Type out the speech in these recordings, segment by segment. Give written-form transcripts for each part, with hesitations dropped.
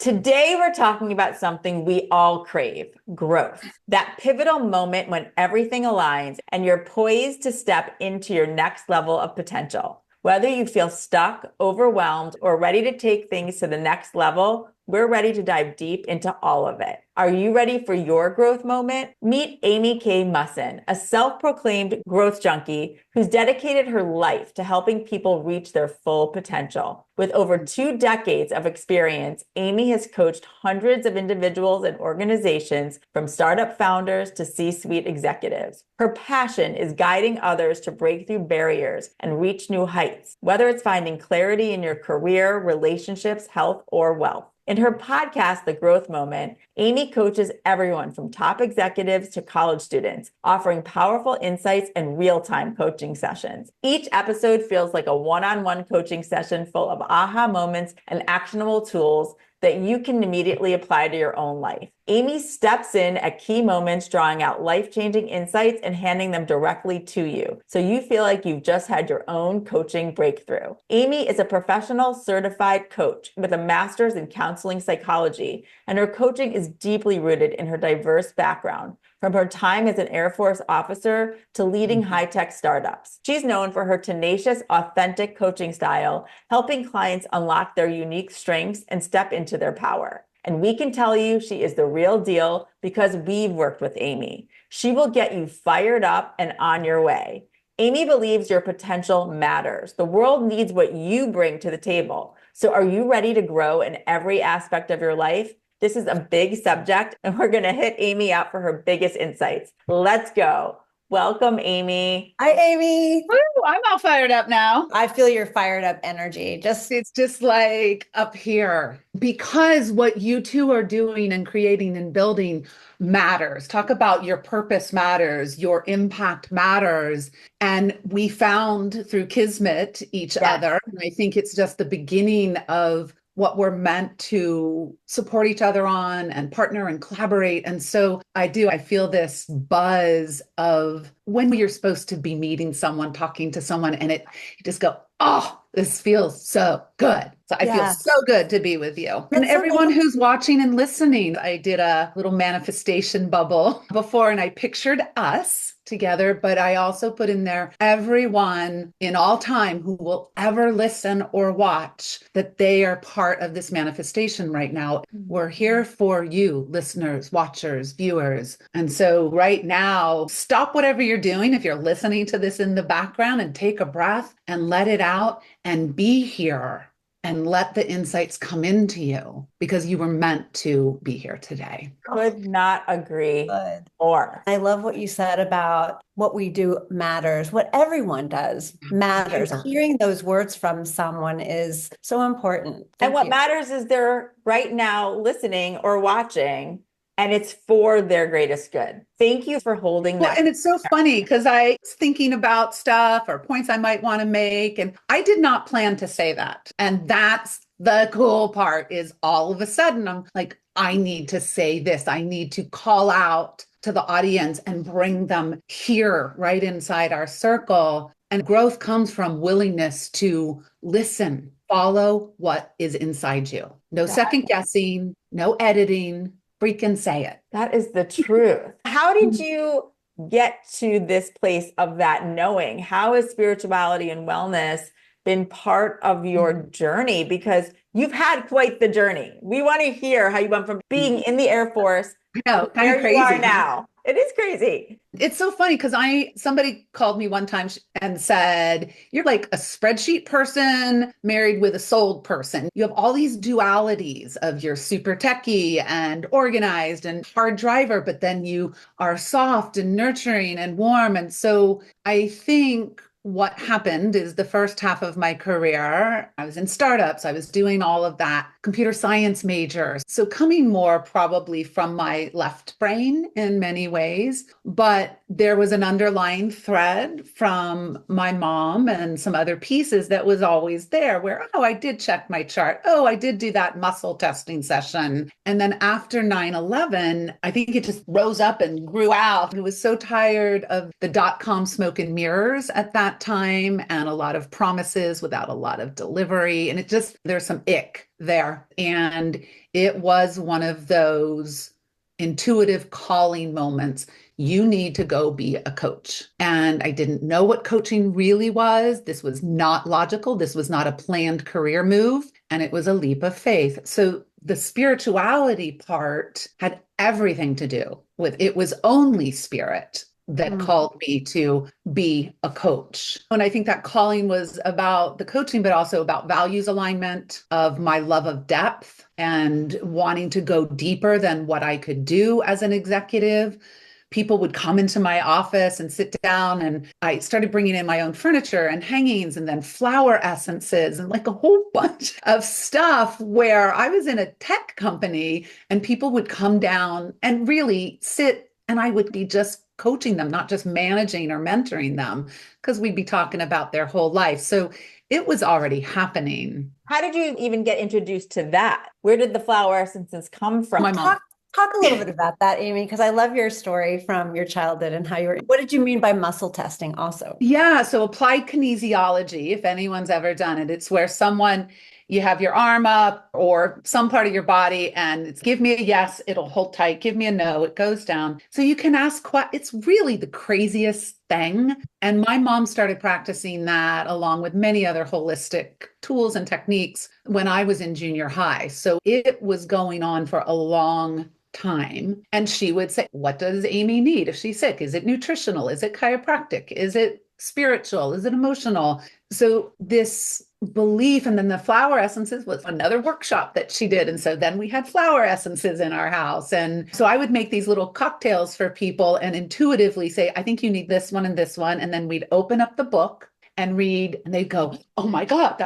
Today, we're talking about something we all crave: growth. That pivotal moment when everything aligns and you're poised to step into your next level of potential. Whether you feel stuck, overwhelmed, or ready to take things to the next level, we're ready to dive deep into all of it. Are you ready for your growth moment? Meet Amy K. Musson, a self-proclaimed growth junkie who's dedicated her life to helping people reach their full potential. With over 2 decades of experience, Amy has coached hundreds of individuals and organizations, from startup founders to C-suite executives. Her passion is guiding others to break through barriers and reach new heights, whether it's finding clarity in your career, relationships, health, or wealth. In her podcast, The Growth Moment, Amy coaches everyone from top executives to college students, offering powerful insights and real-time coaching sessions. Each episode feels like a one-on-one coaching session full of aha moments and actionable tools that you can immediately apply to your own life. Amy steps in at key moments, drawing out life-changing insights and handing them directly to you, so you feel like you've just had your own coaching breakthrough. Amy is a professional certified coach with a master's in counseling psychology, and her coaching is deeply rooted in her diverse background, from her time as an Air Force officer to leading high-tech startups. She's known for her tenacious, authentic coaching style, helping clients unlock their unique strengths and step into their power. And we can tell you she is the real deal because we've worked with Amy. She will get you fired up and on your way. Amy believes your potential matters. The world needs what you bring to the table. So are you ready to grow in every aspect of your life? This is a big subject, and we're going to hit Amy out for her biggest insights. Let's go. Welcome, Amy. Hi, Amy. Woo, I'm all fired up now. I feel your fired up energy. It's just like up here because what you two are doing and creating and building matters. Talk about your purpose matters, your impact matters. And we found through Kismet each other. And I think it's just the beginning of what we're meant to support each other on and partner and collaborate. And so I feel this buzz of when you're supposed to be meeting someone, talking to someone, and you just go, oh, this feels so good. So I feel so good to be with you. And everyone who's watching and listening, I did a little manifestation bubble before and I pictured us together, but I also put in there everyone in all time who will ever listen or watch, that they are part of this manifestation right now. We're here for you, listeners, watchers, viewers. And so right now, stop whatever you're doing if you're listening to this in the background and take a breath and let it out and be here and let the insights come into you because you were meant to be here today. Could not agree more. I love what you said about what we do matters. What everyone does matters. Hearing those words from someone is so important. And what matters is they're right now listening or watching, and it's for their greatest good. Thank you for holding that. Well, and it's so funny because I was thinking about stuff or points I might want to make, and I did not plan to say that. And that's the cool part, is all of a sudden I'm like, I need to say this. I need to call out to the audience and bring them here right inside our circle. And growth comes from willingness to listen, follow what is inside you. No second guessing, no editing. Freaking say it. That is the truth. How did you get to this place of that knowing? How has spirituality and wellness been part of your journey? Because you've had quite the journey. We want to hear how you went from being in the Air Force to where you are now. It is crazy. It's so funny because somebody called me one time and said, you're like a spreadsheet person married with a soul person. You have all these dualities of you're super techie and organized and hard driver, but then you are soft and nurturing and warm. And so I think what happened is the first half of my career, I was in startups. I was doing all of that computer science major. So coming more probably from my left brain in many ways, but there was an underlying thread from my mom and some other pieces that was always there where, oh, I did check my chart. Oh, I did do that muscle testing session. And then after 9/11, I think it just rose up and grew out. I was so tired of the dot-com smoke and mirrors at that that time and a lot of promises without a lot of delivery. And there's some ick there. And it was one of those intuitive calling moments. You need to go be a coach. And I didn't know what coaching really was. This was not logical. This was not a planned career move. And it was a leap of faith. So the spirituality part had everything to do with it was only spirit that called me to be a coach. And I think that calling was about the coaching, but also about values alignment, of my love of depth and wanting to go deeper than what I could do as an executive. People would come into my office and sit down, and I started bringing in my own furniture and hangings and then flower essences and like a whole bunch of stuff, where I was in a tech company and people would come down and really sit, and I would be just coaching them, not just managing or mentoring them, because we'd be talking about their whole life. So it was already happening. How did you even get introduced to that? Where did the flower essences come from? My mom. Talk a little bit about that, Amy, because I love your story from your childhood and what did you mean by muscle testing also? Yeah, so applied kinesiology, if anyone's ever done it, it's where you have your arm up or some part of your body and it's give me a yes, it'll hold tight. Give me a no, it goes down. So you can ask, it's really the craziest thing. And my mom started practicing that along with many other holistic tools and techniques when I was in junior high. So it was going on for a long time. And she would say, what does Amy need if she's sick? Is it nutritional? Is it chiropractic? Is it spiritual? Is it emotional? So this belief, and then the flower essences was another workshop that she did. And so then we had flower essences in our house. And so I would make these little cocktails for people and intuitively say, I think you need this one and this one. And then we'd open up the book and read, and they'd go, oh my God,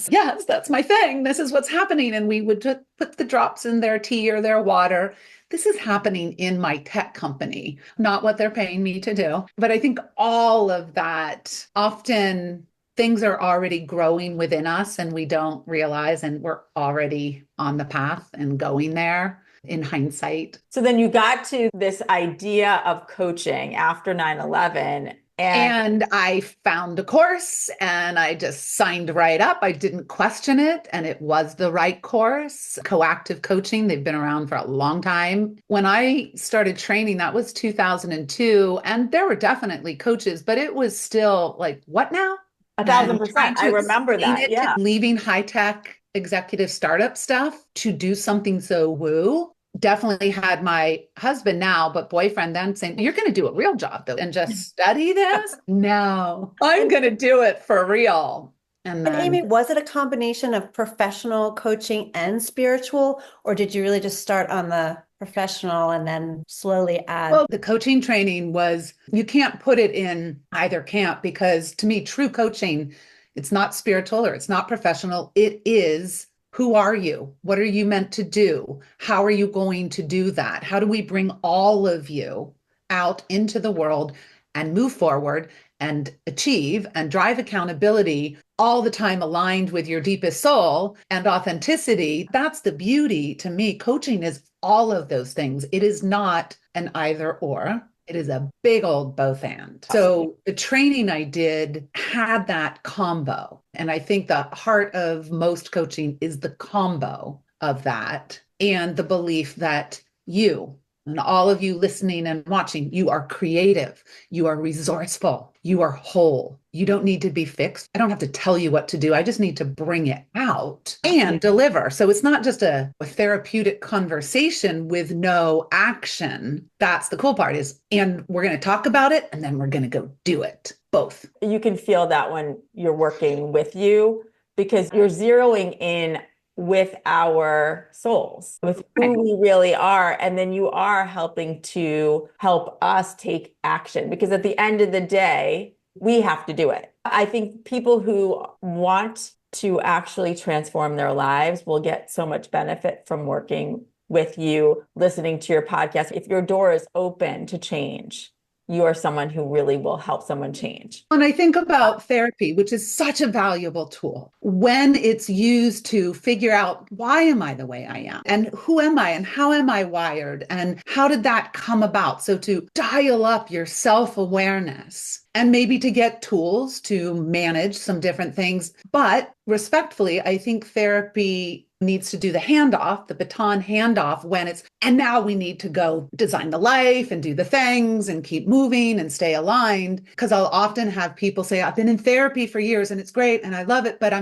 yes, that's my thing. This is what's happening. And we would just put the drops in their tea or their water. This is happening in my tech company, not what they're paying me to do. But I think all of that, often things are already growing within us and we don't realize, and we're already on the path and going there in hindsight. So then you got to this idea of coaching after 9/11. And I found a course and I just signed right up. I didn't question it. And it was the right course. Coactive coaching, they've been around for a long time. When I started training, that was 2002. And there were definitely coaches, but it was still like, what now? 1,000%. I remember that. Yeah. Leaving high-tech executive startup stuff to do something so woo. Definitely had my husband now, but boyfriend then saying, you're going to do a real job though and just study this? No, I'm going to do it for real. And then, Amy, was it a combination of professional coaching and spiritual, or did you really just start on the professional and then slowly add? Well, the coaching training was, you can't put it in either camp, because to me, true coaching, it's not spiritual or it's not professional. It is, who are you? What are you meant to do? How are you going to do that? How do we bring all of you out into the world and move forward and achieve and drive accountability all the time aligned with your deepest soul and authenticity? That's the beauty to me. Coaching is all of those things. It is not an either or. It is a big old both and. So the training I did had that combo. And I think the heart of most coaching is the combo of that and the belief that you and all of you listening and watching, you are creative, you are resourceful, you are whole. You don't need to be fixed. I don't have to tell you what to do. I just need to bring it out and deliver. So it's not just a therapeutic conversation with no action. That's the cool part is, and we're going to talk about it and then we're going to go do it. Both. You can feel that when you're working with you, because you're zeroing in with our souls, with who we really are. And then you are helping to help us take action, because at the end of the day, we have to do it. I think people who want to actually transform their lives will get so much benefit from working with you, listening to your podcast. If your door is open to change, you are someone who really will help someone change. When I think about therapy, which is such a valuable tool, when it's used to figure out why am I the way I am and who am I and how am I wired and how did that come about? So to dial up your self-awareness and maybe to get tools to manage some different things. But respectfully, I think therapy needs to do the handoff, the baton handoff when it's, and now we need to go design the life and do the things and keep moving and stay aligned. Because I'll often have people say, I've been in therapy for years and it's great and I love it, but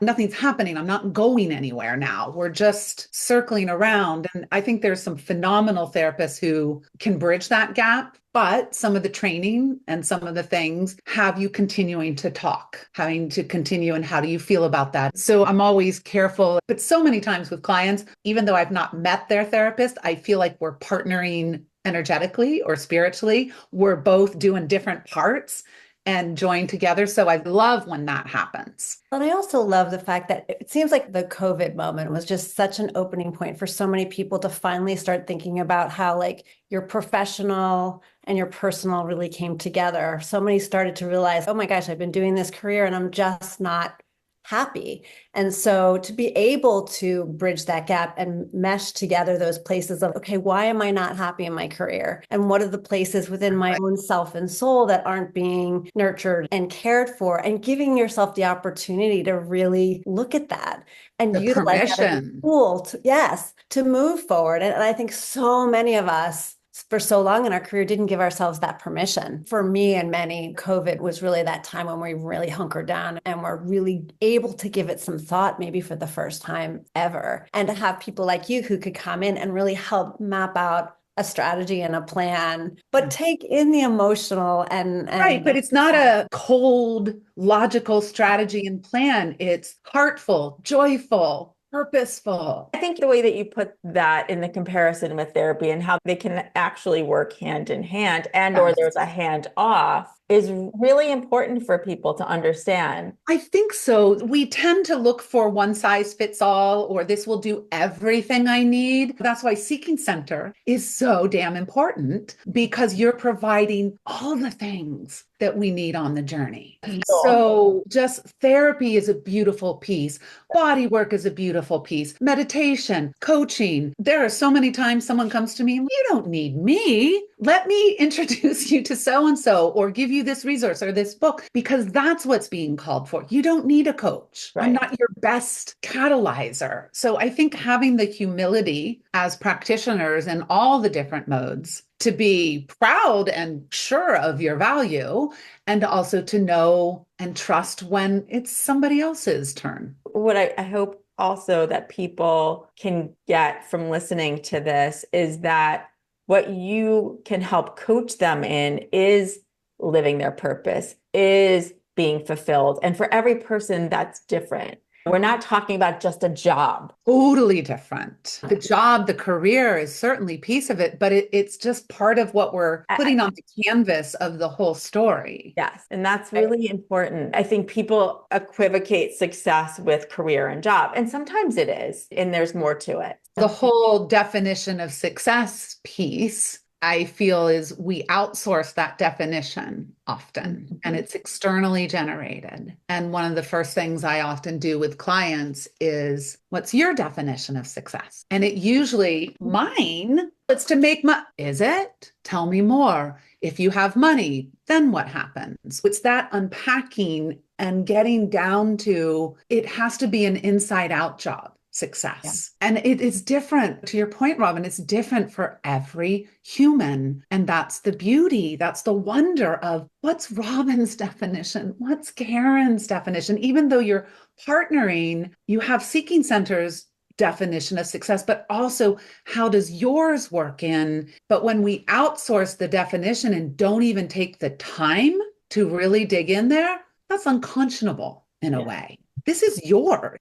nothing's happening. I'm not going anywhere now. We're just circling around. And I think there's some phenomenal therapists who can bridge that gap. But some of the training and some of the things have you continuing to talk, having to continue. And how do you feel about that? So I'm always careful. But so many times with clients, even though I've not met their therapist, I feel like we're partnering energetically or spiritually. We're both doing different parts and join together. So I love when that happens. And I also love the fact that it seems like the COVID moment was just such an opening point for so many people to finally start thinking about how like your professional and your personal really came together. So many started to realize, oh my gosh, I've been doing this career and I'm just not happy. And so to be able to bridge that gap and mesh together those places of, okay, why am I not happy in my career? And what are the places within my own self and soul that aren't being nurtured and cared for, and giving yourself the opportunity to really look at that and The utilize that as a permission. tool to, yes, to move forward. And I think so many of us for so long in our career didn't give ourselves that permission. For me and many, COVID was really that time when we really hunkered down and were really able to give it some thought, maybe for the first time ever. And to have people like you who could come in and really help map out a strategy and a plan, but take in the emotional and right. But it's not a cold, logical strategy and plan. It's heartful, joyful, purposeful. I think the way that you put that in the comparison with therapy and how they can actually work hand in hand or there's a hand off is really important for people to understand. I think so. We tend to look for one size fits all, or this will do everything I need. That's why Seeking Center is so damn important, because you're providing all the things that we need on the journey. So just therapy is a beautiful piece. Body work is a beautiful piece. Meditation, coaching. There are so many times someone comes to me, you don't need me. Let me introduce you to so-and-so or give you this resource or this book, because that's what's being called for. You don't need a coach. Right. I'm not your best catalyzer. So I think having the humility as practitioners in all the different modes to be proud and sure of your value, and also to know and trust when it's somebody else's turn. What I hope also that people can get from listening to this is that what you can help coach them in is living their purpose, is being fulfilled. And for every person, that's different. We're not talking about just a job. Totally different. The job, the career is certainly a piece of it, but it's just part of what we're putting on the canvas of the whole story. Yes. And that's really important. I think people equivocate success with career and job, and sometimes it is, and there's more to it. The whole definition of success piece, I feel, is we outsource that definition often, and it's externally generated. And one of the first things I often do with clients is, what's your definition of success? And it usually, mine, it's to make money. Is it? Tell me more. If you have money, then what happens? It's that unpacking and getting down to, it has to be an inside out job. Success. Yeah. And it is different. To your point, Robyn, it's different for every human. And that's the beauty. That's the wonder of, what's Robyn's definition? What's Karen's definition? Even though you're partnering, you have Seeking Center's definition of success, but also how does yours work in? But when we outsource the definition and don't even take the time to really dig in there, that's unconscionable in a way. This is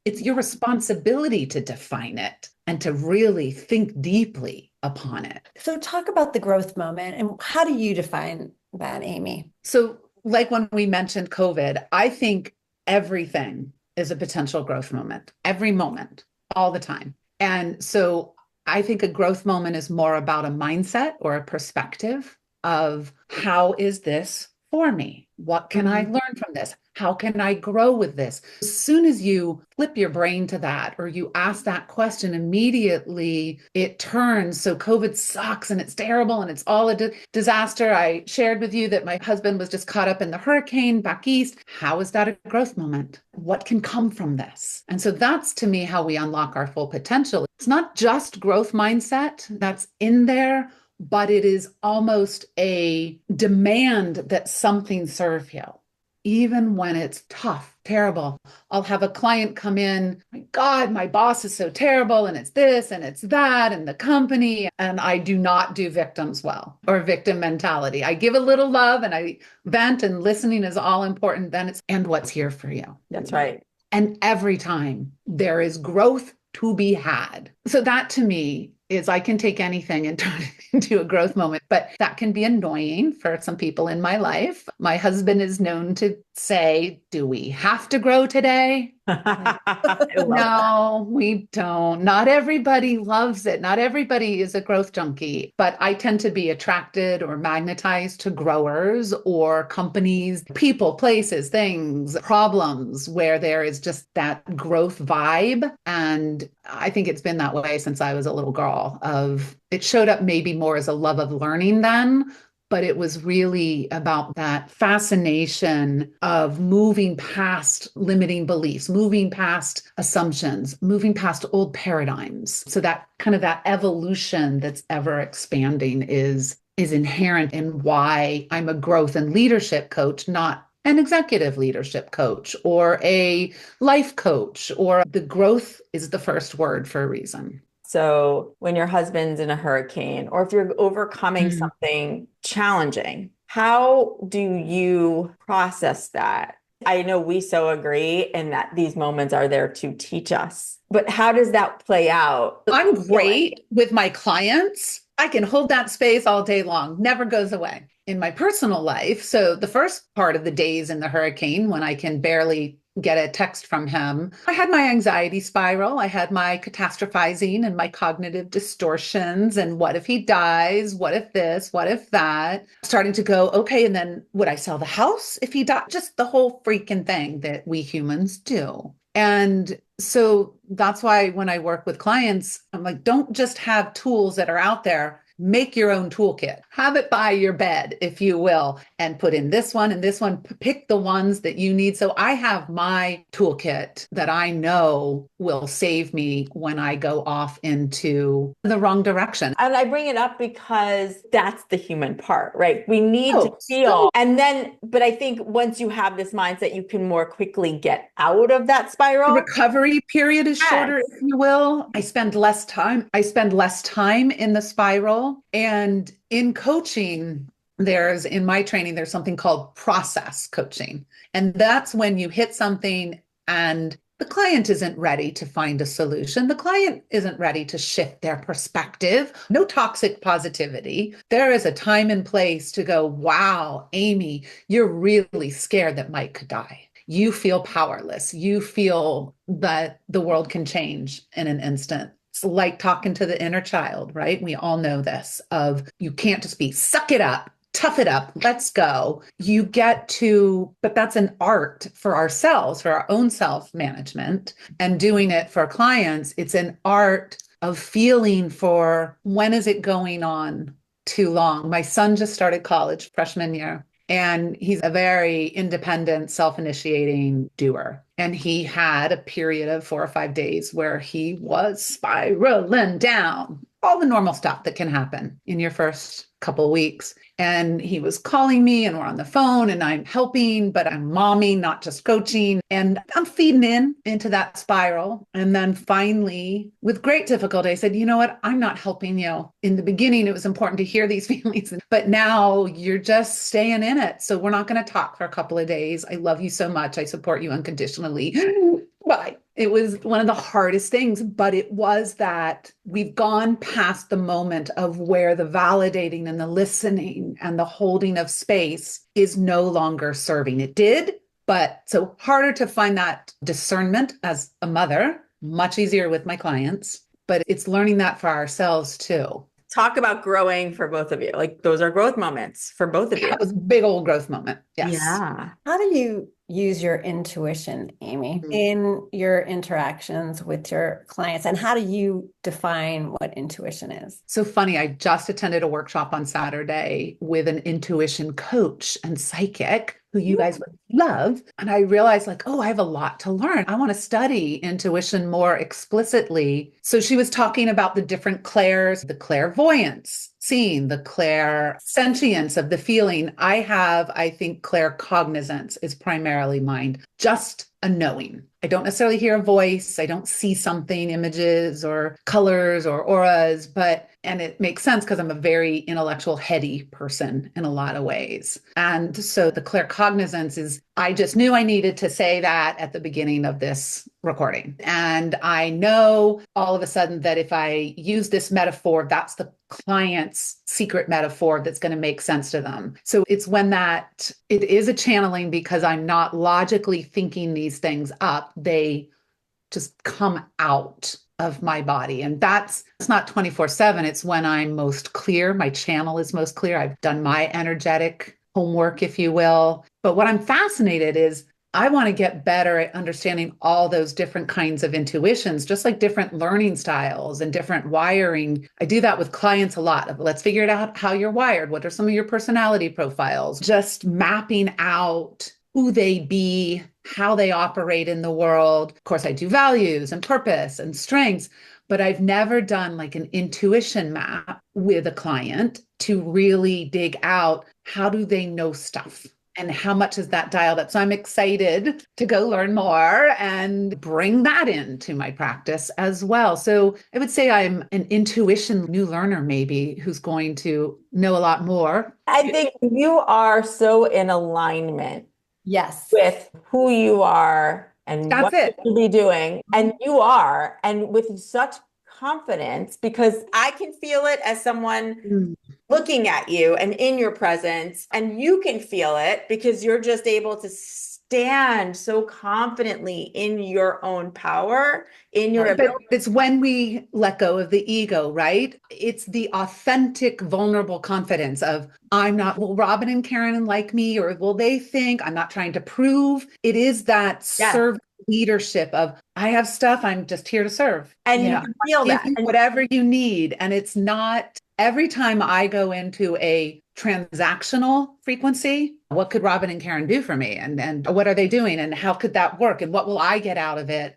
it's your responsibility to define it and to really think deeply upon it. So talk about the growth moment, and how do you define that, Amy? So like when we mentioned COVID, I think everything is a potential growth moment, every moment, all the time. And so I think a growth moment is more about a mindset or a perspective of how is this for me? What can I learn from this? How can I grow with this? As soon as you flip your brain to that or you ask that question, immediately it turns. So COVID sucks and it's terrible and it's all a disaster. I shared with you that my husband was just caught up in the hurricane back east. How is that a growth moment? What can come from this? And so that's to me how we unlock our full potential. It's not just growth mindset that's in there, but it is almost a demand that something serve you. Even when it's tough, terrible. I'll have a client come in, my God, my boss is so terrible, and it's this and it's that, and the company. And I do not do victims well or victim mentality. I give a little love and I vent, and listening is all important. Then it's, and what's here for you. That's right. And every time there is growth to be had. So that to me is I can take anything and turn it into a growth moment, but that can be annoying for some people in my life. My husband is known to say, do we have to grow today? No, we don't. Not everybody loves it. Not everybody is a growth junkie, but I tend to be attracted or magnetized to growers or companies, people, places, things, problems where there is just that growth vibe. And I think it's been that way since I was a little girl. It showed up maybe more as a love of learning then, but it was really about that fascination of moving past limiting beliefs, moving past assumptions, moving past old paradigms. So that kind of that evolution that's ever expanding is inherent in why I'm a growth and leadership coach, not an executive leadership coach or a life coach, or the growth is the first word for a reason. So when your husband's in a hurricane, or if you're overcoming something challenging, how do you process that? I know we so agree in that these moments are there to teach us, but how does that play out? I'm great with my clients. I can hold that space all day long, never goes away. In my personal life, so the first part of the days in the hurricane when I can barely get a text from him, I had my anxiety spiral. I had my catastrophizing and my cognitive distortions. And what if he dies? What if this? What if that? Starting to go, okay, and then would I sell the house if he died? Just the whole freaking thing that we humans do. And so that's why when I work with clients, I'm like, don't just have tools that are out there. Make your own toolkit. Have it by your bed, if you will, and put in this one and this one. Pick the ones that you need. So I have my toolkit that I know will save me when I go off into the wrong direction. And I bring it up because that's the human part, right? We need to feel. And then, but I think once you have this mindset, you can more quickly get out of that spiral. The recovery period is shorter, if you will. I spend less time in the spiral. And in coaching, in my training, there's something called process coaching. And that's when you hit something and the client isn't ready to find a solution. The client isn't ready to shift their perspective. No toxic positivity. There is a time and place to go, wow, Amy, you're really scared that Mike could die. You feel powerless. You feel that the world can change in an instant. It's like talking to the inner child, right? We all know this of you can't just be suck it up, tough it up, let's go. You get to, but that's an art for ourselves, for our own self-management and doing it for clients. It's an art of feeling for when is it going on too long? My son just started college freshman year. And he's a very independent, self-initiating doer. And he had a period of 4 or 5 days where he was spiraling down, all the normal stuff that can happen in your first couple of weeks. And he was calling me and we're on the phone and I'm helping, but I'm momming, not just coaching. And I'm feeding into that spiral. And then finally, with great difficulty, I said, you know what? I'm not helping you. In the beginning, it was important to hear these feelings, but now you're just staying in it. So we're not going to talk for a couple of days. I love you so much. I support you unconditionally. Bye. It was one of the hardest things, but it was that we've gone past the moment of where the validating and the listening and the holding of space is no longer serving. It did, but so harder to find that discernment as a mother, much easier with my clients, but it's learning that for ourselves too. talk about growing for both of you. Like those are growth moments for both of you. That was a big old growth moment. Yes. Yeah. How do you use your intuition, Amy, in your interactions with your clients? And how do you define what intuition is? So funny. I just attended a workshop on Saturday with an intuition coach and psychic who you guys would love. And I realized like, oh, I have a lot to learn. I want to study intuition more explicitly. So she was talking about the different clairs, the clairvoyance, seeing, the clairsentience of the feeling. I think claircognizance is primarily mine, just a knowing. I don't necessarily hear a voice. I don't see something, images or colors or auras, and it makes sense because I'm a very intellectual, heady person in a lot of ways. And so the claircognizance is, I just knew I needed to say that at the beginning of this recording. And I know all of a sudden that if I use this metaphor, that's the client's secret metaphor that's going to make sense to them. So it's when that it is a channeling because I'm not logically thinking these things up. They just come out of my body. And it's not 24/7. It's when I'm most clear. My channel is most clear. I've done my energetic homework, if you will. But what I'm fascinated is I want to get better at understanding all those different kinds of intuitions, just like different learning styles and different wiring. I do that with clients a lot. Let's figure it out how you're wired. What are some of your personality profiles? Just mapping out who they be, how they operate in the world. Of course, I do values and purpose and strengths, but I've never done like an intuition map with a client to really dig out how do they know stuff and how much is that dialed up. So I'm excited to go learn more and bring that into my practice as well. So I would say I'm an intuition new learner, maybe, who's going to know a lot more. I think you are so in alignment Yes. with who you are and That's what it. you should be doing. And you are, and with such confidence, because I can feel it as someone looking at you and in your presence, and you can feel it because you're just able to stand so confidently in your own power, in your But ability. it's when we let go of the ego, right? It's the authentic, vulnerable confidence of, I'm not, will Robyn and Karen like me, or will they think I'm not trying to prove? It is that servant leadership of, I have stuff, I'm just here to serve. And you can feel Give that. you whatever you need. And it's not every time I go into a transactional frequency, what could Robyn and Karen do for me? And what are they doing? And how could that work? And what will I get out of it?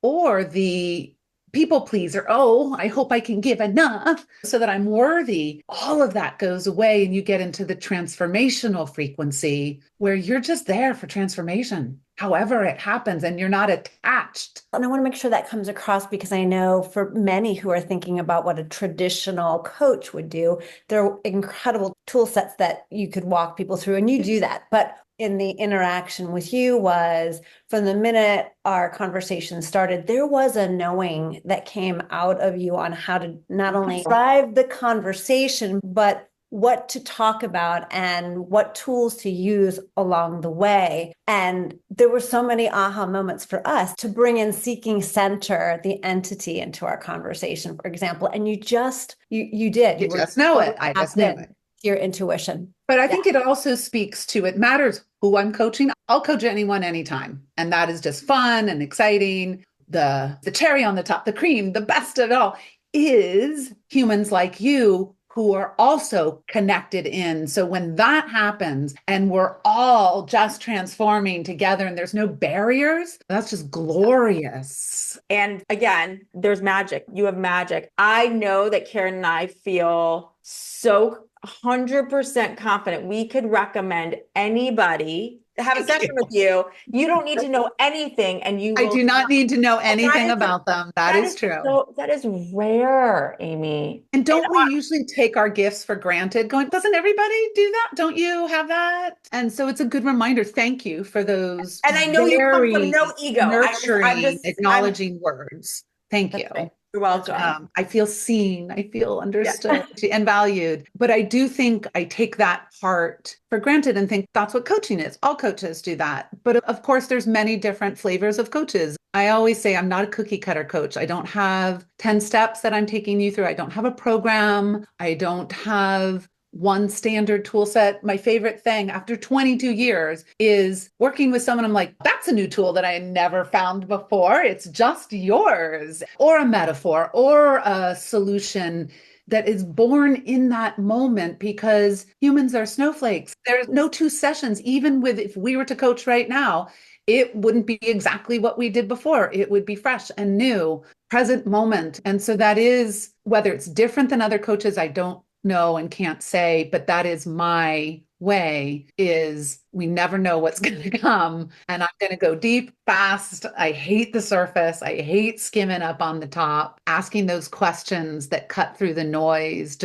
Or the people pleaser, oh, I hope I can give enough so that I'm worthy. All of that goes away and you get into the transformational frequency where you're just there for transformation, however it happens, and you're not attached. And I want to make sure that comes across because I know for many who are thinking about what a traditional coach would do, there are incredible tool sets that you could walk people through, and you do that. But in the interaction with you was from the minute our conversation started, there was a knowing that came out of you on how to not only drive the conversation, but what to talk about and what tools to use along the way. And there were so many aha moments for us to bring in Seeking Center, the entity, into our conversation, for example. And you just did. You just know it. I just knew it. Your intuition. But I think it also speaks to, it matters who I'm coaching. I'll coach anyone anytime. And that is just fun and exciting. The cherry on the top, the cream, the best of it all is humans like you who are also connected in. So when that happens and we're all just transforming together and there's no barriers, that's just glorious. And again, there's magic. You have magic. I know that Karen and I feel so 100% confident we could recommend anybody to have a session with you. You don't need to know anything, and you I will do not need to know anything is- about them. That is true. So that is rare, Amy. And don't we usually take our gifts for granted? Going, doesn't everybody do that? Don't you have that? And so it's a good reminder. Thank you for those. And I know you come from very no ego. nurturing, acknowledging words. Thank you. Right. You're welcome. I feel seen, I feel understood and valued. But I do think I take that part for granted and think that's what coaching is. All coaches do that. But of course, there's many different flavors of coaches. I always say I'm not a cookie cutter coach. I don't have 10 steps that I'm taking you through. I don't have a program. I don't have one standard tool set. My favorite thing after 22 years is working with someone. I'm like, that's a new tool that I had never found before. It's just yours, or a metaphor or a solution that is born in that moment, because humans are snowflakes. There's no two sessions, even with, if we were to coach right now, it wouldn't be exactly what we did before. It would be fresh and new, present moment. And so that is, whether it's different than other coaches, I don't know and can't say, but that is my way, is we never know what's going to come. And I'm going to go deep, fast. I hate the surface. I hate skimming up on the top, asking those questions that cut through the noise.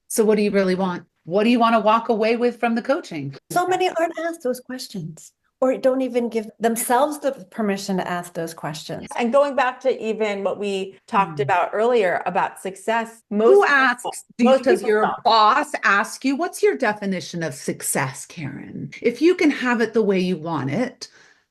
So what do you really want? What do you want to walk away with from the coaching? So many aren't asked those questions, or don't even give themselves the permission to ask those questions. And going back to even what we talked about earlier about success, Who asks? Does people your don't. boss ask you, what's your definition of success, Karen? If you can have it the way you want it,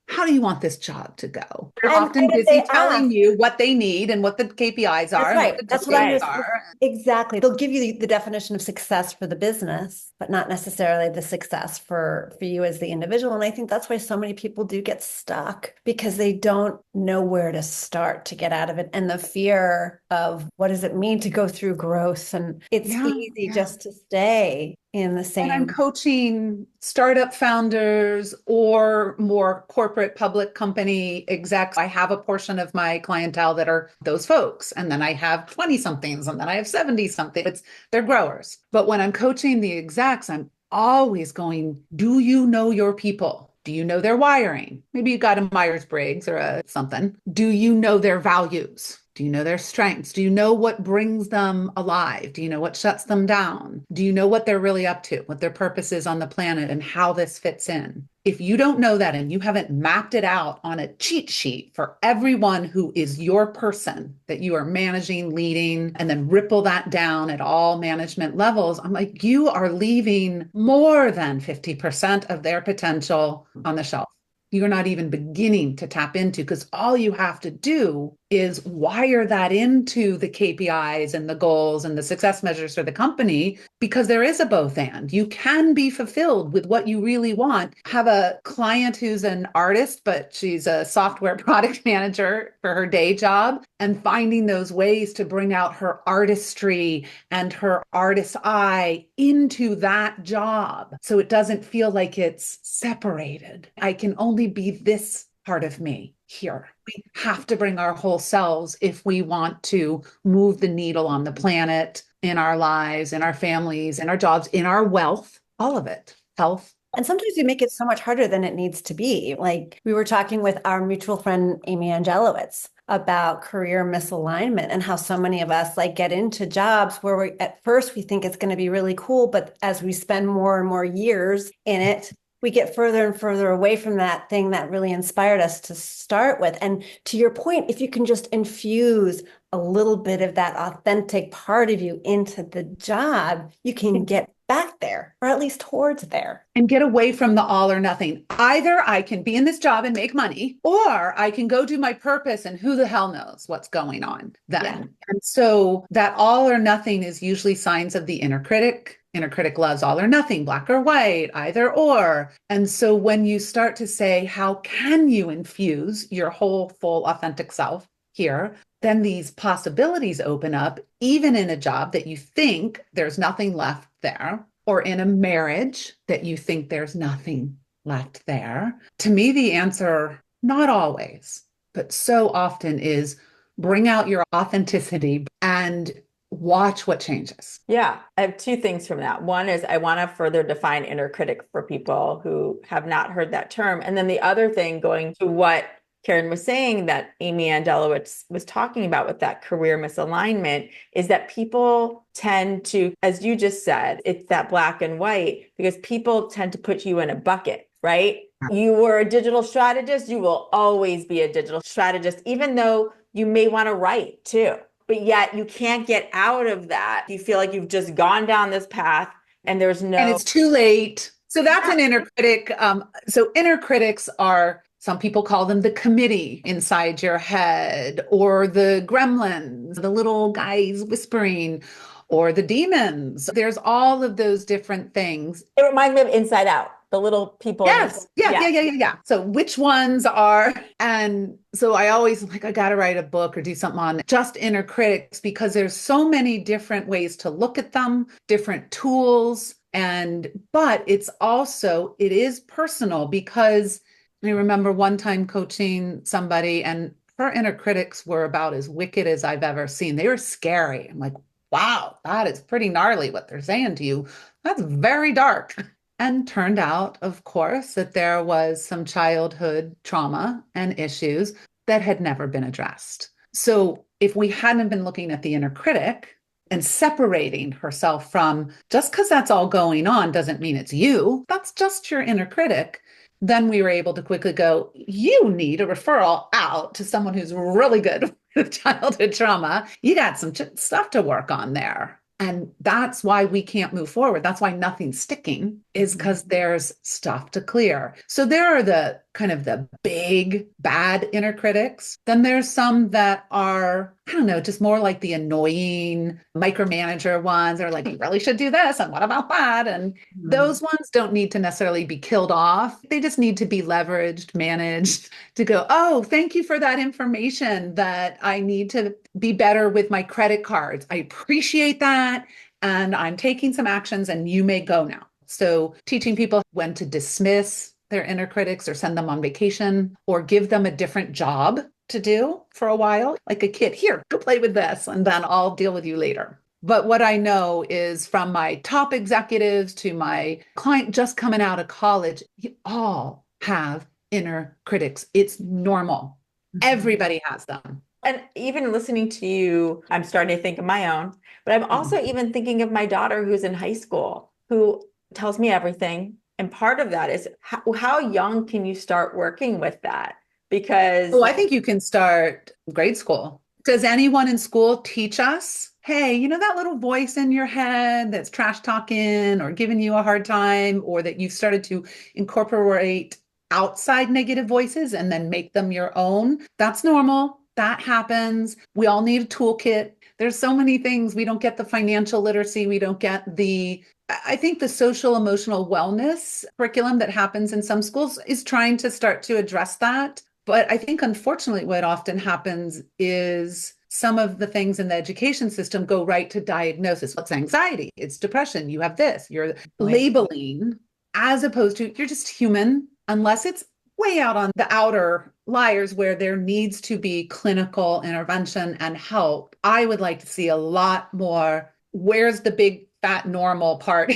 how do you want this job to go? They're often if busy they telling ask- you what they need and what the KPIs are. That's and right. what the That's what I'm deadlines just are. exactly. They'll give you the definition of success for the business, but not necessarily the success for you as the individual. And I think that's why so many people do get stuck, because they don't know where to start to get out of it. And the fear of what does it mean to go through growth? And it's easy just to stay in the same. And I'm coaching startup founders or more corporate public company execs. I have a portion of my clientele that are those folks. And then I have 20 somethings, and then I have 70 something. They're growers. But when I'm coaching the execs, I'm always going, do you know your people? Do you know their wiring? Maybe you got a Myers-Briggs or a something. Do you know their values? Do you know their strengths? Do you know what brings them alive? Do you know what shuts them down? Do you know what they're really up to, what their purpose is on the planet, and how this fits in? If you don't know that and you haven't mapped it out on a cheat sheet for everyone who is your person that you are managing, leading, and then ripple that down at all management levels, I'm like, you are leaving more than 50% of their potential on the shelf. You're not even beginning to tap into, because all you have to do is wire that into the KPIs and the goals and the success measures for the company, because there is a both and. You can be fulfilled with what you really want. Have a client who's an artist, but she's a software product manager for her day job, and finding those ways to bring out her artistry and her artist eye into that job, so it doesn't feel like it's separated. I can only be this part of me here. We have to bring our whole selves if we want to move the needle on the planet, in our lives, in our families, in our jobs, in our wealth, all of it, health. And sometimes we make it so much harder than it needs to be. Like we were talking with our mutual friend, Amy Angelowitz, about career misalignment and how so many of us like get into jobs where at first we think it's going to be really cool, but as we spend more and more years in it, we get further and further away from that thing that really inspired us to start with. And to your point, if you can just infuse a little bit of that authentic part of you into the job, you can get back there, or at least towards there. And get away from the all or nothing. Either I can be in this job and make money, or I can go do my purpose, and who the hell knows what's going on then. Yeah. And so that all or nothing is usually signs of the inner critic. Inner critic loves all or nothing, black or white, either or. And so when you start to say, how can you infuse your whole, full, authentic self here, then these possibilities open up, even in a job that you think there's nothing left there, or in a marriage that you think there's nothing left there. To me, the answer, not always, but so often, is bring out your authenticity and watch what changes. Yeah, I have two things from that. One is I want to further define inner critic for people who have not heard that term. And then the other thing, going to what Karen was saying that Amy Angelowitz was talking about with that career misalignment, is that people tend to, as you just said, it's that black and white, because people tend to put you in a bucket, right? You were a digital strategist, you will always be a digital strategist, even though you may want to write too. but yet you can't get out of that. You feel like you've just gone down this path and there's no. And it's too late. So that's an inner critic. So inner critics are, some people call them the committee inside your head, or the gremlins, the little guys whispering, or the demons. There's all of those different things. It reminds me of Inside Out, the little people. Yes. Yeah. So which ones are, and so I always like, I got to write a book or do something on just inner critics, because there's so many different ways to look at them, different tools. But it's also, it is personal, because I remember one time coaching somebody and her inner critics were about as wicked as I've ever seen. They were scary. I'm like, wow, that is pretty gnarly what they're saying to you. That's very dark. And turned out, of course, that there was some childhood trauma and issues that had never been addressed. So if we hadn't been looking at the inner critic and separating herself from, just because that's all going on doesn't mean it's you, that's just your inner critic, then we were able to quickly go, you need a referral out to someone who's really good with childhood trauma. You got some stuff to work on there. And that's why we can't move forward. That's why nothing's sticking, is because there's stuff to clear. So there are the kind of the big bad inner critics. Then there's some that are, I don't know, just more like the annoying micromanager ones. They're like, you really should do this. And what about that? And those ones don't need to necessarily be killed off. They just need to be leveraged, managed, to go, oh, thank you for that information that I need to be better with my credit cards. I appreciate that. And I'm taking some actions, and you may go now. So teaching people when to dismiss their inner critics, or send them on vacation, or give them a different job to do for a while, like a kid, here, go play with this, and then I'll deal with you later. But what I know is, from my top executives to my client just coming out of college, you all have inner critics. It's normal. Everybody has them. And even listening to you, I'm starting to think of my own, but I'm also even thinking of my daughter who's in high school, who tells me everything. And part of that is how young can you start working with that? Because I think you can start grade school. Does anyone in school teach us, hey, you know that little voice in your head that's trash talking or giving you a hard time, or that you've started to incorporate outside negative voices and then make them your own? That's normal. That happens. We all need a toolkit. There's so many things. We don't get the financial literacy. We don't get I think the social emotional wellness curriculum that happens in some schools is trying to start to address that. But I think, unfortunately, what often happens is some of the things in the education system go right to diagnosis. It's anxiety, it's depression, you have this, you're labeling, as opposed to you're just human, unless it's way out on the outer liars where there needs to be clinical intervention and help. I would like to see a lot more, where's the big fat normal part?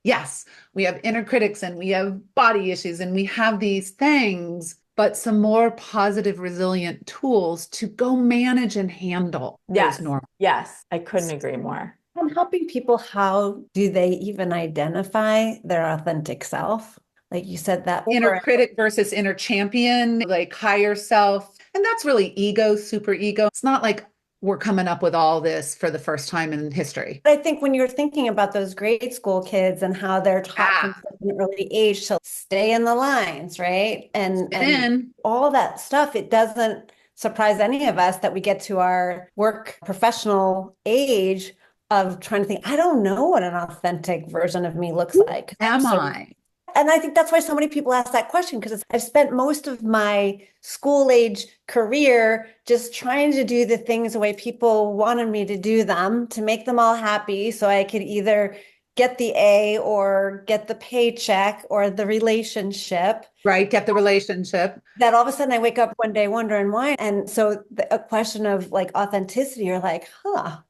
Yes, we have inner critics and we have body issues and we have these things, but some more positive, resilient tools to go manage and handle those normal. Yes, I couldn't agree more. And helping people, how do they even identify their authentic self? Like you said, that inner critic versus inner champion, like higher self. And that's really ego, super ego. It's not like we're coming up with all this for the first time in history. I think when you're thinking about those grade school kids and how they're taught from such an early age to stay in the lines, right? And all that stuff, it doesn't surprise any of us that we get to our work professional age of trying to think, I don't know what an authentic version of me looks like. Am I? And I think that's why so many people ask that question, because I've spent most of my school age career just trying to do the things the way people wanted me to do them, to make them all happy, so I could either get the A or get the paycheck or the relationship. Right, get the relationship. That all of a sudden I wake up one day wondering why. And so a question of like authenticity, you're like,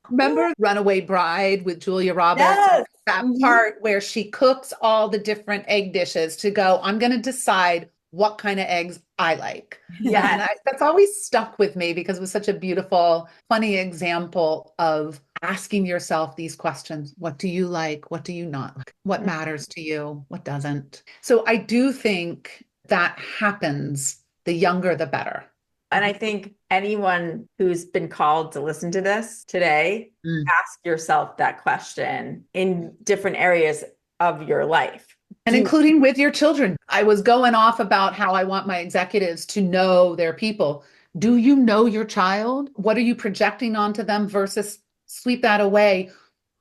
Remember Runaway Bride with Julia Roberts? Yes. That part where she cooks all the different egg dishes to go, I'm going to decide what kind of eggs I like. Yeah. And that's always stuck with me, because it was such a beautiful, funny example of asking yourself these questions. What do you like? What do you not like? What matters to you? What doesn't? So I do think that happens, the younger, the better. And I think anyone who's been called to listen to this today, ask yourself that question in different areas of your life. And including with your children. I was going off about how I want my executives to know their people. Do you know your child? What are you projecting onto them versus sweep that away?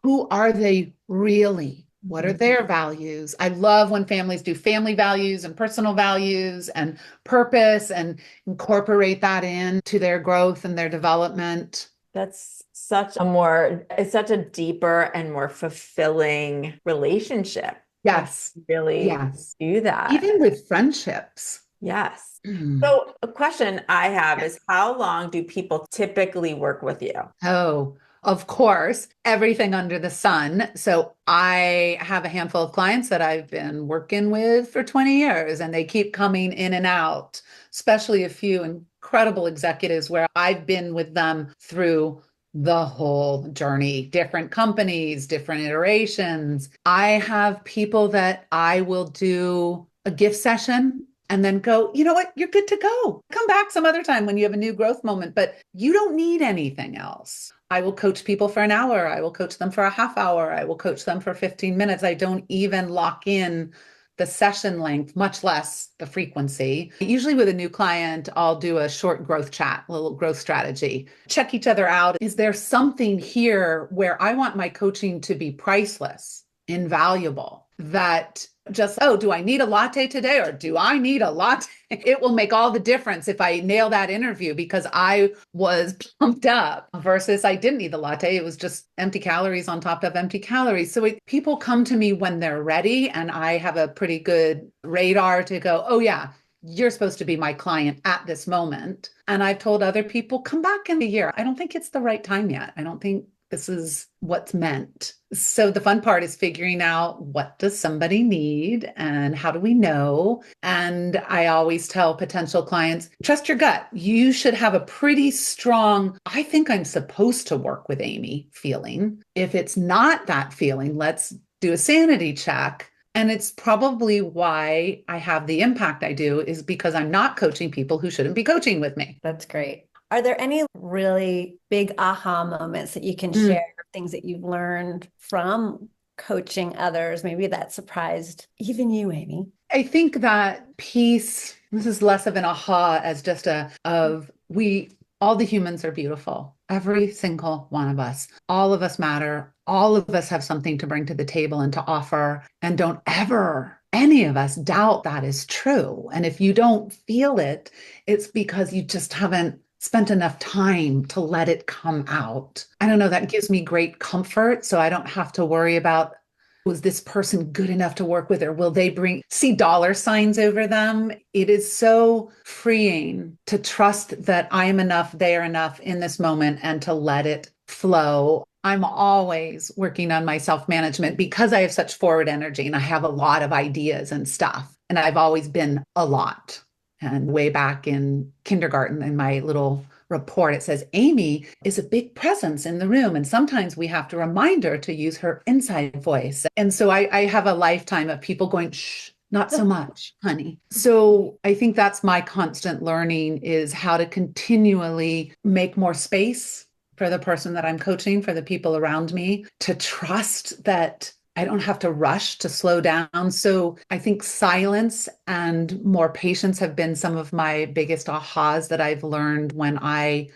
Who are they really? What are their values? I love when families do family values and personal values and purpose and incorporate that into their growth and their development. That's it's such a deeper and more fulfilling relationship. Yes. Really Yes. do that. Even with friendships. Yes. So a question I have is, how long do people typically work with you? Oh, of course, everything under the sun. So I have a handful of clients that I've been working with for 20 years, and they keep coming in and out, especially a few incredible executives where I've been with them through the whole journey, different companies, different iterations. I have people that I will do a gift session and then go, you know what, you're good to go. Come back some other time when you have a new growth moment, but you don't need anything else. I will coach people for an hour. I will coach them for a half hour. I will coach them for 15 minutes. I don't even lock in the session length, much less the frequency. Usually with a new client, I'll do a short growth chat, a little growth strategy, check each other out. Is there something here where I want my coaching to be priceless, invaluable, that just, oh, do I need a latte today or do I need a latte? It will make all the difference if I nail that interview because I was pumped up versus I didn't need the latte. It was just empty calories on top of empty calories. So people come to me when they're ready, and I have a pretty good radar to go, oh yeah, you're supposed to be my client at this moment. And I've told other people, come back in a year. I don't think it's the right time yet. I don't think this is what's meant. So the fun part is figuring out, what does somebody need and how do we know? And I always tell potential clients, trust your gut. You should have a pretty strong, I think I'm supposed to work with Amy feeling. If it's not that feeling, let's do a sanity check. And it's probably why I have the impact I do, is because I'm not coaching people who shouldn't be coaching with me. That's great. Are there any really big aha moments that you can share, things that you've learned from coaching others, maybe that surprised even you, Amy? I think that piece, this is less of an aha as just all the humans are beautiful. Every single one of us. All of us matter. All of us have something to bring to the table and to offer. And don't ever, any of us, doubt that is true. And if you don't feel it, it's because you just haven't spent enough time to let it come out. I don't know, that gives me great comfort. So I don't have to worry about, was this person good enough to work with, or will they see dollar signs over them? It is so freeing to trust that I am enough, they are enough in this moment, and to let it flow. I'm always working on my self-management because I have such forward energy and I have a lot of ideas and stuff. And I've always been a lot. And way back in kindergarten, in my little report, it says, Amy is a big presence in the room. And sometimes we have to remind her to use her inside voice. And so I have a lifetime of people going, shh, not so much, honey. So I think that's my constant learning, is how to continually make more space for the person that I'm coaching, for the people around me, to trust that I don't have to rush to slow down. So I think silence and more patience have been some of my biggest ahas that I've learned when I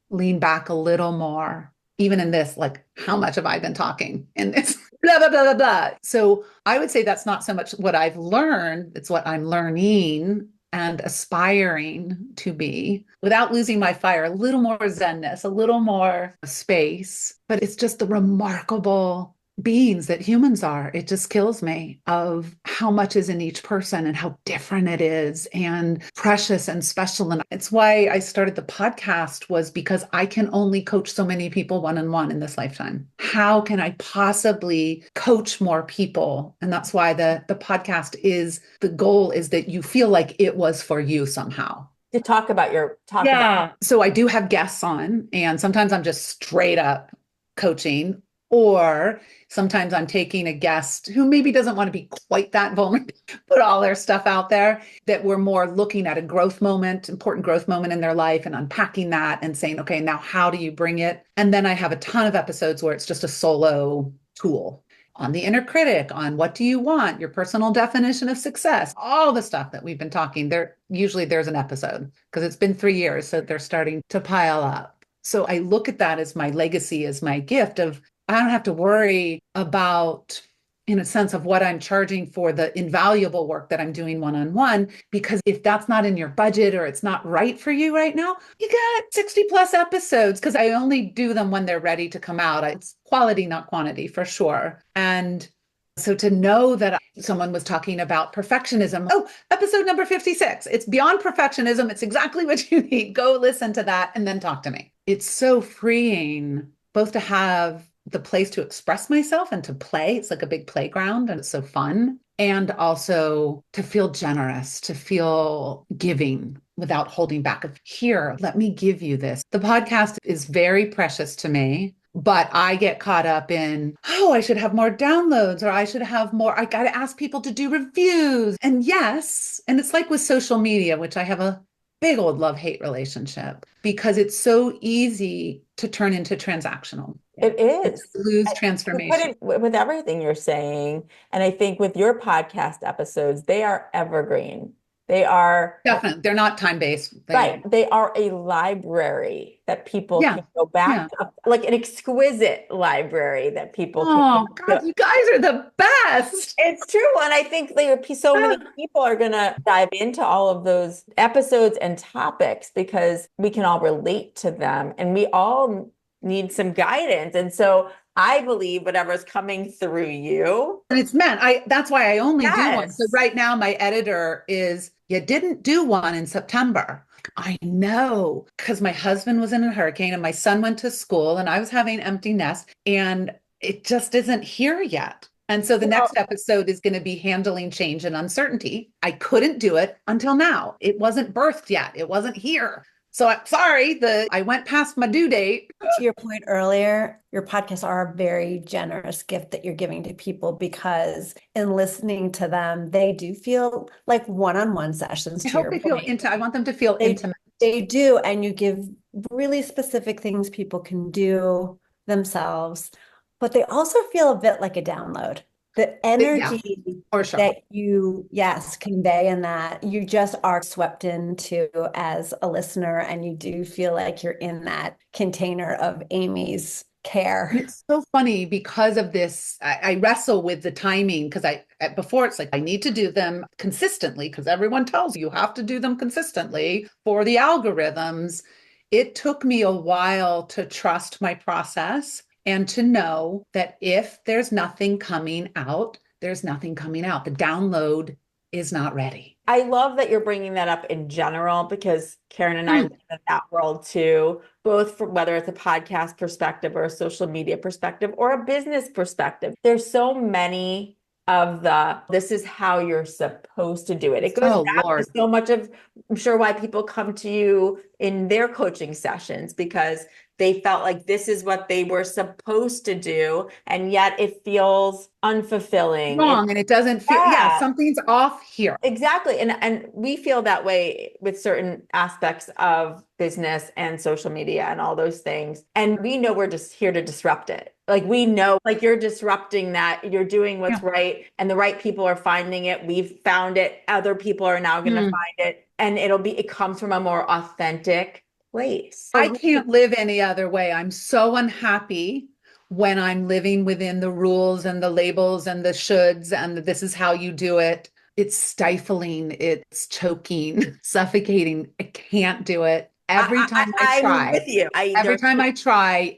lean back a little more, even in this, like, how much have I been talking in this? Blah, blah, blah, blah, blah. So I would say that's not so much what I've learned, it's what I'm learning and aspiring to be, without losing my fire, a little more zenness, a little more space. But it's just the remarkable beings that humans are. It just kills me of how much is in each person and how different it is, and precious and special. And it's why I started the podcast, was because I can only coach so many people one-on-one in this lifetime. How can I possibly coach more people? And that's why the podcast is, the goal is that you feel like it was for you somehow. To talk about So I do have guests on, and sometimes I'm just straight up coaching. Or sometimes I'm taking a guest who maybe doesn't want to be quite that vulnerable, put all their stuff out there, that we're more looking at a growth moment, important growth moment in their life and unpacking that and saying, okay, now how do you bring it? And then I have a ton of episodes where it's just a solo tool on the inner critic, on what do you want, your personal definition of success, all the stuff that we've been talking there. Usually there's an episode because it's been 3 years. So they're starting to pile up. So I look at that as my legacy, as my gift of I don't have to worry about, in a sense, of what I'm charging for the invaluable work that I'm doing one-on-one, because if that's not in your budget or it's not right for you right now, you got 60 plus episodes because I only do them when they're ready to come out. It's quality, not quantity, for sure. And so to know that someone was talking about perfectionism, oh, episode number 56, it's beyond perfectionism. It's exactly what you need. Go listen to that and then talk to me. It's so freeing both to have the place to express myself and to play. It's like a big playground and it's so fun. And also to feel generous, to feel giving without holding back of here, let me give you this. The podcast is very precious to me, but I get caught up in, oh, I should have more downloads or I should have more. I got to ask people to do reviews. And yes, and it's like with social media, which I have a big old love-hate relationship because it's so easy to turn into transactional. It is. Lose You transformation. put it with everything you're saying. And I think with your podcast episodes, they are evergreen. They are Definitely. They're not time-based. right. They are a library that people Yeah. can go back Yeah. to, like an exquisite library that people Oh, can God, you guys are the best. It's true. And I think so many people are going to dive into all of those episodes and topics because we can all relate to them and we all need some guidance. And so I believe whatever's coming through you. And it's meant. That's why I only do one. So Yes. right now my editor is, you didn't do one in September. I know, because my husband was in a hurricane and my son went to school and I was having empty nest and it just isn't here yet. And so the next episode is going to be handling change and uncertainty. I couldn't do it until now. It wasn't birthed yet. It wasn't here. So I'm sorry, I went past my due date. To your point earlier, your podcasts are a very generous gift that you're giving to people because in listening to them, they do feel like one-on-one sessions. I To hope your they feel point. I want them to feel intimate. They do, and you give really specific things people can do themselves, but they also feel a bit like a download. The energy For sure. that you, yes, convey in that you just are swept into as a listener, and you do feel like you're in that container of Amy's care. It's so funny because of this. I wrestle with the timing because before it's like I need to do them consistently because everyone tells you have to do them consistently for the algorithms. It took me a while to trust my process and to know that if there's nothing coming out, there's nothing coming out. The download is not ready. I love that you're bringing that up in general because Karen and I live in that world too, both from whether it's a podcast perspective or a social media perspective or a business perspective. There's so many of this is how you're supposed to do it. It goes back to so much of, I'm sure, why people come to you in their coaching sessions because they felt like this is what they were supposed to do, and yet it feels unfulfilling. Wrong, and it doesn't feel, something's off here. Exactly. And we feel that way with certain aspects of business and social media and all those things. And we know we're just here to disrupt it. Like we know, like you're disrupting that, you're doing what's right, and the right people are finding it. We've found it. Other people are now going to find it. And it comes from a more authentic place. I can't live any other way. I'm so unhappy when I'm living within the rules and the labels and the shoulds and this is how you do it. It's stifling, it's choking, suffocating. I can't do it. Every time I try, I'm with you. Every time I try,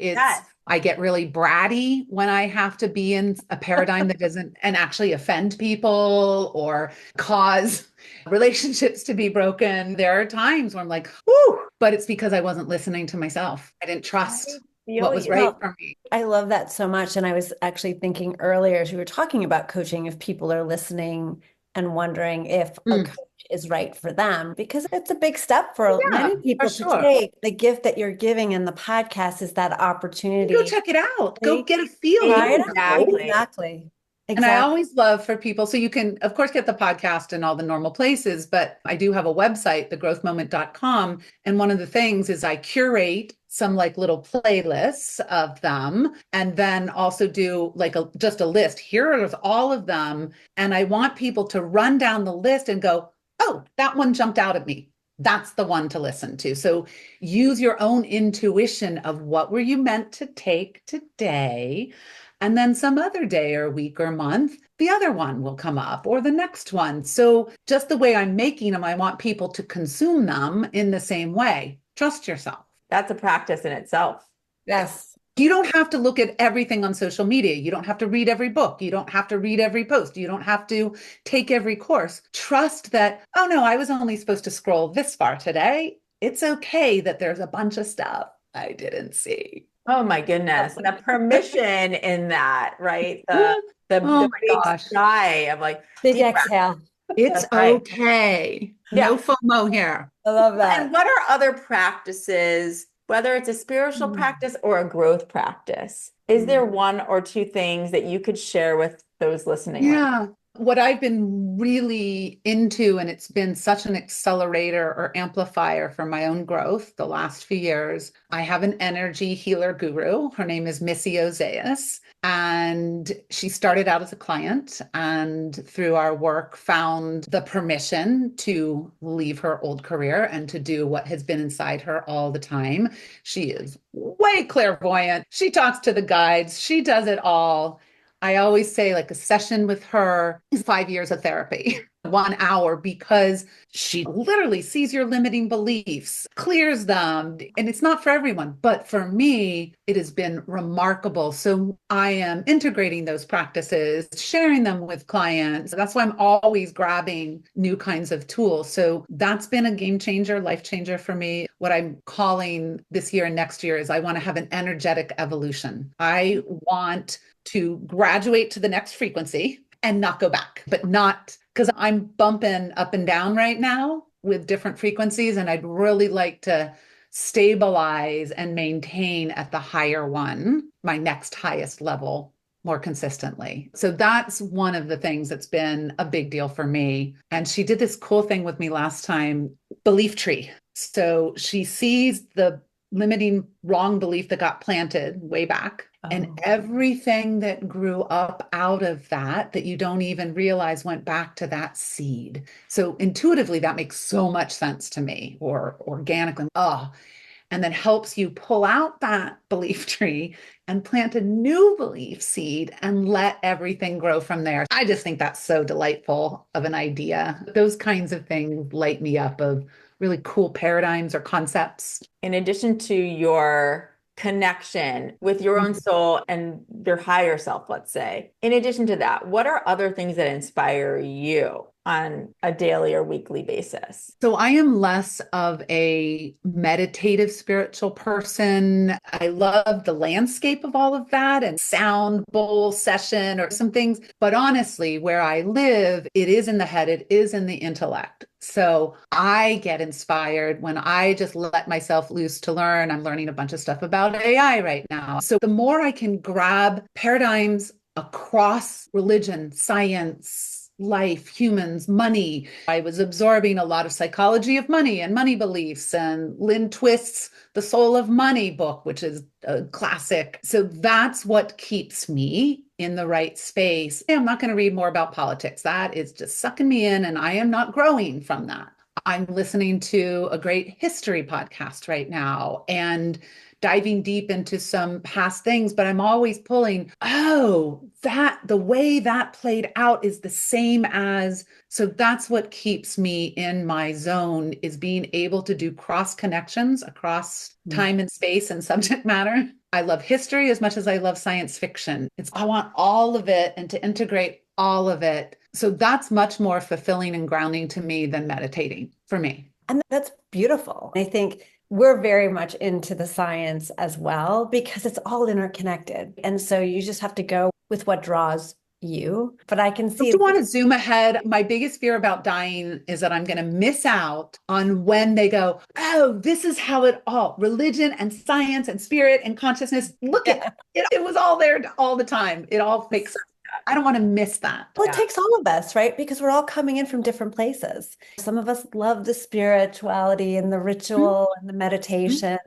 I get really bratty when I have to be in a paradigm that doesn't and actually offend people or cause relationships to be broken. There are times where I'm like, whoo, but it's because I wasn't listening to myself. I didn't trust what was right for me. I love that so much. And I was actually thinking earlier as we were talking about coaching, if people are listening and wondering if a coach is right for them, because it's a big step for many people to sure. take. The gift that you're giving in the podcast is that opportunity. Go check it out. Go get a feel. Try it out. Exactly. Exactly. And I always love for people, so you can, of course, get the podcast in all the normal places, but I do have a website, thegrowthmoment.com. And one of the things is I curate some like little playlists of them, and then also do like just a list. Here are all of them. And I want people to run down the list and go, oh, that one jumped out at me. That's the one to listen to. So use your own intuition of what were you meant to take today. And then some other day or week or month, the other one will come up or the next one. So just the way I'm making them, I want people to consume them in the same way. Trust yourself. That's a practice in itself. Yes. You don't have to look at everything on social media. You don't have to read every book. You don't have to read every post. You don't have to take every course. Trust that, oh no, I was only supposed to scroll this far today. It's okay that there's a bunch of stuff I didn't see. Oh my goodness. The permission in that, right? The Oh my big gosh. sigh of like, Big deep breath. exhale. It's That's right. okay. Yeah. No FOMO here. I love that. And what are other practices, whether it's a spiritual practice or a growth practice? Is there one or two things that you could share with those listening? Yeah. What I've been really into, and it's been such an accelerator or amplifier for my own growth the last few years, I have an energy healer guru. Her name is Missy Ozeas. And she started out as a client and through our work found the permission to leave her old career and to do what has been inside her all the time. She is way clairvoyant. She talks to the guides. She does it all. I always say like a session with her is 5 years of therapy, 1 hour, because she literally sees your limiting beliefs, clears them. And it's not for everyone, but for me, it has been remarkable. So I am integrating those practices, sharing them with clients. That's why I'm always grabbing new kinds of tools. So that's been a game changer, life changer for me. What I'm calling this year and next year is I want to have an energetic evolution. I want to graduate to the next frequency and not go back, but not because I'm bumping up and down right now with different frequencies. And I'd really like to stabilize and maintain at the higher one, my next highest level more consistently. So that's one of the things that's been a big deal for me. And she did this cool thing with me last time, belief tree. So she sees the limiting wrong belief that got planted way back. And everything that grew up out of that you don't even realize went back to that seed. So intuitively, that makes so much sense to me, or organically. And then helps you pull out that belief tree and plant a new belief seed and let everything grow from there. I just think that's so delightful of an idea. Those kinds of things light me up, of really cool paradigms or concepts. In addition to your connection with your own soul and your higher self, let's say, in addition to that, what are other things that inspire you on a daily or weekly basis? So I am less of a meditative spiritual person. I love the landscape of all of that and sound bowl session or some things. But honestly, where I live, it is in the head, it is in the intellect. So I get inspired when I just let myself loose to learn. I'm learning a bunch of stuff about AI right now. So the more I can grab paradigms across religion, science, life, humans, money. I was absorbing a lot of psychology of money and money beliefs, and Lynn Twist's The Soul of Money book, which is a classic. So that's what keeps me in the right space. I'm not going to read more about politics. That is just sucking me in, and I am not growing from that. I'm listening to a great history podcast right now and diving deep into some past things, but I'm always pulling, the way that played out is the same as, so that's what keeps me in my zone, is being able to do cross connections across time and space and subject matter. I love history as much as I love science fiction. I want all of it and to integrate all of it. So that's much more fulfilling and grounding to me than meditating for me. And that's beautiful. I think we're very much into the science as well, because it's all interconnected. And so you just have to go with what draws you, but I can see. Don't you want to zoom ahead? My biggest fear about dying is that I'm going to miss out on when they go, oh, this is how it all, religion and science and spirit and consciousness, look at it. It was all there all the time. It all makes sense. I don't want to miss that. Well, it takes all of us, right? Because we're all coming in from different places. Some of us love the spirituality and the ritual and the meditation,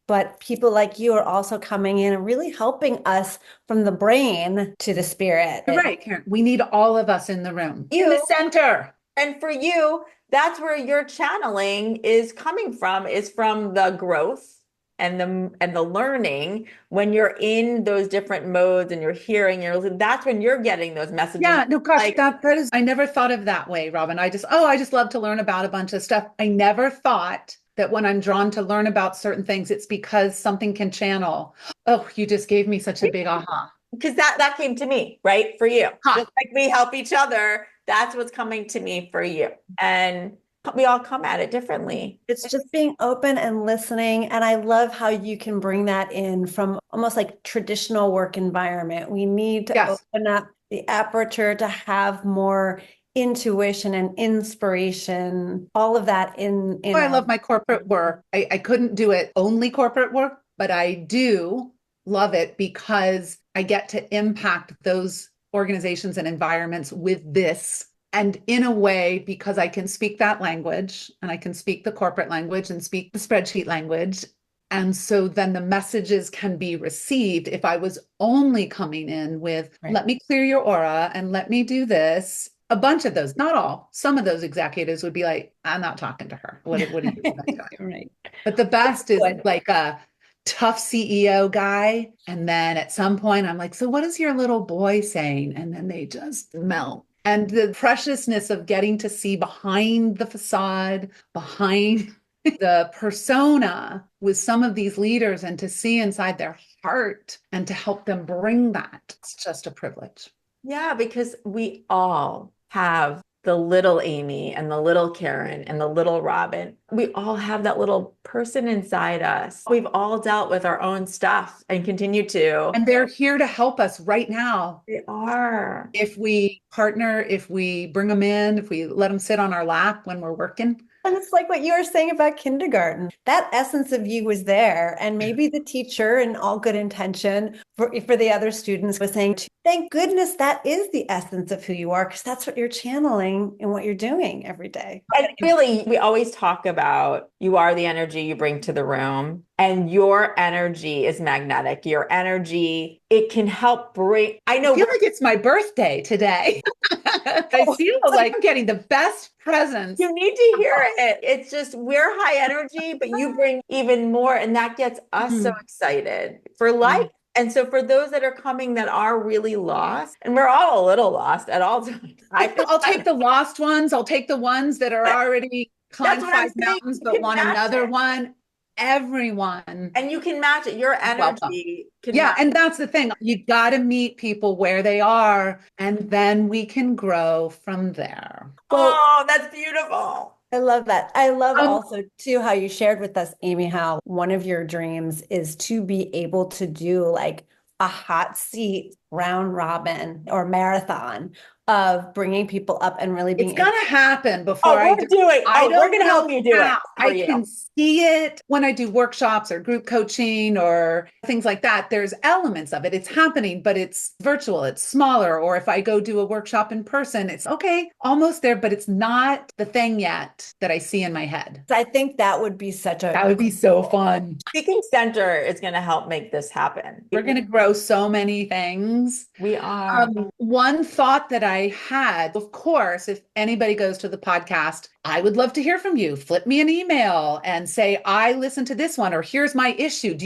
but people like you are also coming in and really helping us from the brain to the spirit. You're right, Karen. We need all of us in the room, in the center. And for you, that's where your channeling is coming from, is from the growth and the learning. When you're in those different modes and you're hearing, that's when you're getting those messages. Yeah, no, gosh, like, that is, I never thought of that way, Robyn. I just love to learn about a bunch of stuff. I never thought that when I'm drawn to learn about certain things, it's because something can channel. Oh, you just gave me such a big aha. Because that came to me, right? For you. Huh. Just like we help each other, that's what's coming to me for you. And we all come at it differently. It's just being open and listening. And I love how you can bring that in from almost like traditional work environment. We need to open up the aperture to have more intuition and inspiration, all of that in I love my corporate work. I couldn't do it only corporate work, but I do love it because I get to impact those organizations and environments with this. And in a way, because I can speak that language and I can speak the corporate language and speak the spreadsheet language. And so then the messages can be received. If I was only coming in with, let me clear your aura and let me do this, a bunch of those, not all, some of those executives would be like, I'm not talking to her. What are you doing? Right. But the best is like a tough CEO guy. And then at some point I'm like, so what is your little boy saying? And then they just melt. And the preciousness of getting to see behind the facade, behind the persona with some of these leaders and to see inside their heart and to help them bring that. It's just a privilege. Yeah, because we all have the little Amy and the little Karen and the little Robyn. We all have that little person inside us. We've all dealt with our own stuff and continue to. And they're here to help us right now. They are. If we partner, if we bring them in, if we let them sit on our lap when we're working. And it's like what you were saying about kindergarten. That essence of you was there. And maybe the teacher, in all good intention, for the other students, was saying, thank goodness that is the essence of who you are, because that's what you're channeling and what you're doing every day. And really, we always talk about you are the energy you bring to the room, and your energy is magnetic. Your energy, it can help bring. I feel like it's my birthday today. I feel like I'm getting the best presents. You need to hear it. It's just, we're high energy, but you bring even more. And that gets us so excited for life. And so for those that are coming that are really lost, and we're all a little lost at all times. I'll take the lost ones. I'll take the ones that are already climbed 5 mountains, but want another one. Everyone. And you can match it. Your energy. And that's the thing. You got to meet people where they are, and then we can grow from there. Oh, that's beautiful. I love that. I love also too how you shared with us, Amy, how one of your dreams is to be able to do like a hot seat round robin or marathon of bringing people up and really being. It's going to happen before I do it. We're going to help you do it. I can see it when I do workshops or group coaching or things like that. There's elements of it. It's happening, but it's virtual. It's smaller. Or if I go do a workshop in person, it's okay, almost there, but it's not the thing yet that I see in my head. I think that would be that would be so fun. Speaking Center is going to help make this happen. We're going to grow so many things. We are. One thought that I had, of course, if anybody goes to the podcast, I would love to hear from you. Flip me an email and say, I listened to this one, or here's my issue.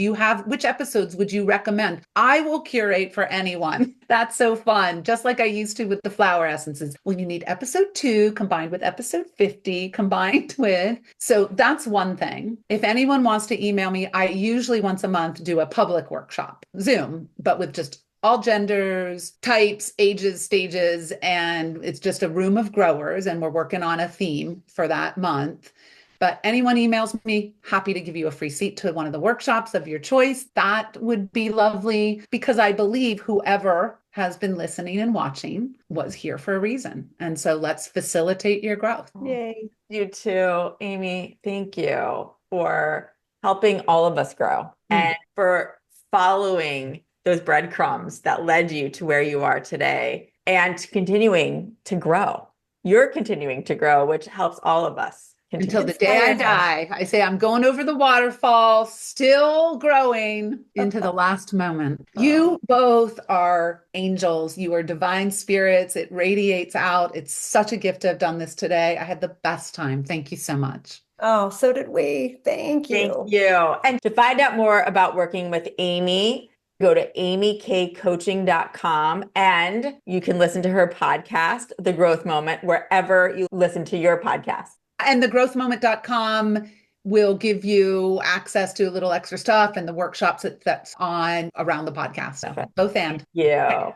Which episodes would you recommend? I will curate for anyone. That's so fun. Just like I used to with the flower essences. When you need episode 2 combined with episode 50 combined with. So that's one thing. If anyone wants to email me, I usually once a month do a public workshop, Zoom, but with just all genders, types, ages, stages, and it's just a room of growers, and we're working on a theme for that month. But anyone emails me, happy to give you a free seat to one of the workshops of your choice. That would be lovely, because I believe whoever has been listening and watching was here for a reason. And so let's facilitate your growth. Yay. You too, Amy. Thank you for helping all of us grow and for following those breadcrumbs that led you to where you are today and continuing to grow. You're continuing to grow, which helps all of us. Until the day I die, I say I'm going over the waterfall, still growing into the last moment. You both are angels. You are divine spirits. It radiates out. It's such a gift to have done this today. I had the best time. Thank you so much. Oh, so did we. Thank you. Thank you. And to find out more about working with Amy, go to amykcoaching.com and you can listen to her podcast, The Growth Moment, wherever you listen to your podcast. And thegrowthmoment.com will give you access to a little extra stuff and the workshops that's on around the podcast. So both and. Yeah.